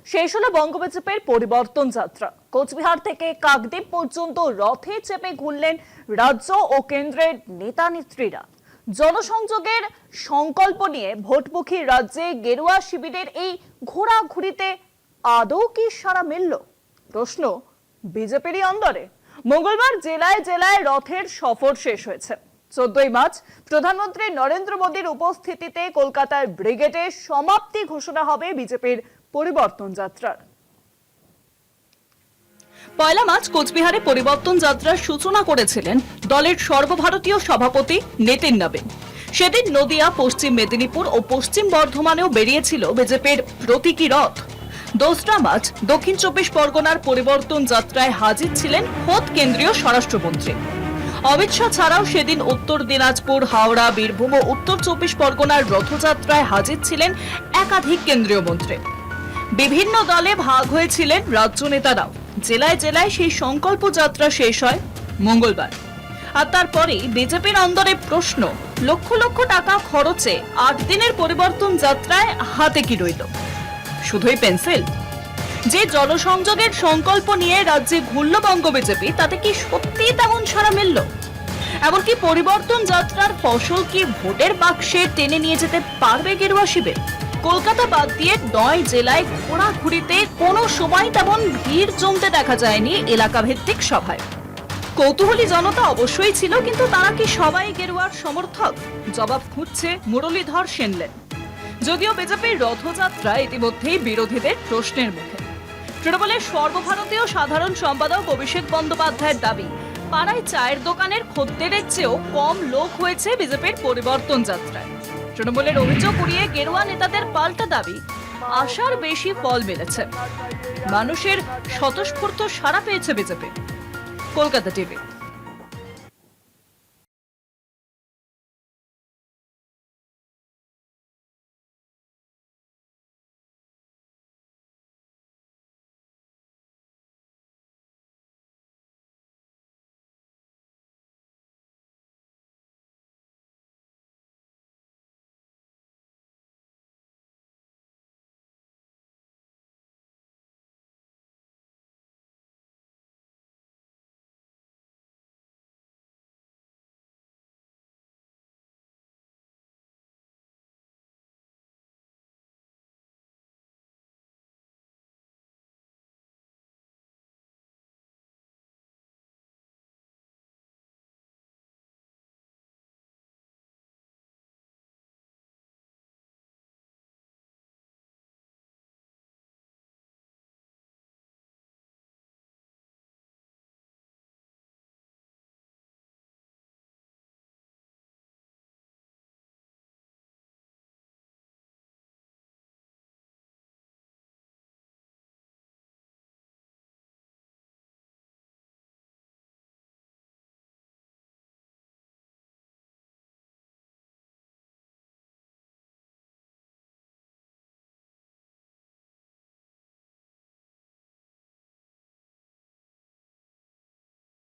শেষ হলো বঙ্গবিজেপির পরিবর্তন যাত্রা। কোচবিহার থেকে কাকদ্বীপ পর্যন্ত রথে চেপে ঘুরলেন রাজ্য ও কেন্দ্রের নেতা নেত্রীরা। জনসংযোগের সংকল্প নিয়ে ভোটমুখী রাজ্যে গেরুয়া শিবিরের এই ঘোরাঘুরিতে আদৌ কি সাড়া মিলল? প্রশ্ন বিজেপিরই অন্দরে। মঙ্গলবার জেলায় জেলায় রথের সফর শেষ হয়েছে। 14ই মার্চ প্রধানমন্ত্রী নরেন্দ্র মোদীর উপস্থিতিতে কলকাতার ব্রিগেডে সমাপ্তি ঘোষণা হবে বিজেপির পরিবর্তন যাত্রার। 1 মার্চ কোচবিহারে পরিবর্তন যাত্রার সূচনা করেছিলেন দলের সর্বভারতীয় সভাপতি নিতিন নবীন। সেদিন নদিয়া, পশ্চিম মেদিনীপুর ও পশ্চিম বর্ধমানেও বেরিয়েছিল বিজেপির প্রতীকী রথ। 2 মার্চ দক্ষিণ 24 পরগনার পরিবর্তন যাত্রায় হাজির ছিলেন খোদ কেন্দ্রীয় স্বরাষ্ট্রমন্ত্রী অমিত শাহ। ছাড়াও সেদিন উত্তর দিনাজপুর, হাওড়া, বীরভূম ও উত্তর 24 পরগনার রথযাত্রায় হাজির ছিলেন একাধিক কেন্দ্রীয় মন্ত্রী। বিভিন্ন দলে ভাগ হয়েছিলেন রাজ্য নেতারাও। জেলায় জেলায় সেই সংকল্প যাত্রা শেষ হয় মঙ্গলবার। আর তারপরেই বিজেপির অন্দরে প্রশ্ন, লক্ষ লক্ষ টাকা খরচে 8 দিনের পরিবর্তন যাত্রায় হাতে কি রইল? শুধুই পেন্সিল? যে জনসংযোগের সংকল্প নিয়ে রাজ্যে ঘুরল বঙ্গ বিজেপি, তাতে কি সত্যি তেমন সাড়া মিলল? এমনকি পরিবর্তন যাত্রার ফসল কি ভোটের বাক্সে টেনে নিয়ে যেতে পারবে গেরুয়া শিবির? কলকাতা বাদ দিয়ে 9 জেলায় ঘোরাঘুরিতে কোনো সময় তেমন ভিড় জমতে দেখা যায়নি এলাকা ভিত্তিক সভায়। কৌতূহলী জনতা অবশ্যই ছিল, কিন্তু তারা কি সবাই গেরুয়ার সমর্থক? জবাব খুঁজছে মুরলীধর সেনলেন। যদিও বিজেপির রথযাত্রা ইতিমধ্যেই বিরোধীদের প্রশ্নের মুখে। তৃণমূলের সর্বভারতীয় সাধারণ সম্পাদক অভিষেক বন্দ্যোপাধ্যায়ের দাবি, পাড়ায় চায়ের দোকানের খদ্দেরের চেয়েও কম লোক হয়েছে বিজেপির পরিবর্তন যাত্রায়। তৃণমূলের অভিযোগ উড়িয়ে গেরুয়া নেতাদের পাল্টা দাবি, আশার বেশি ফল মিলেছে। মানুষের স্বতঃস্ফূর্ত সাড়া পেয়েছে বিজেপি। কলকাতা টিভি।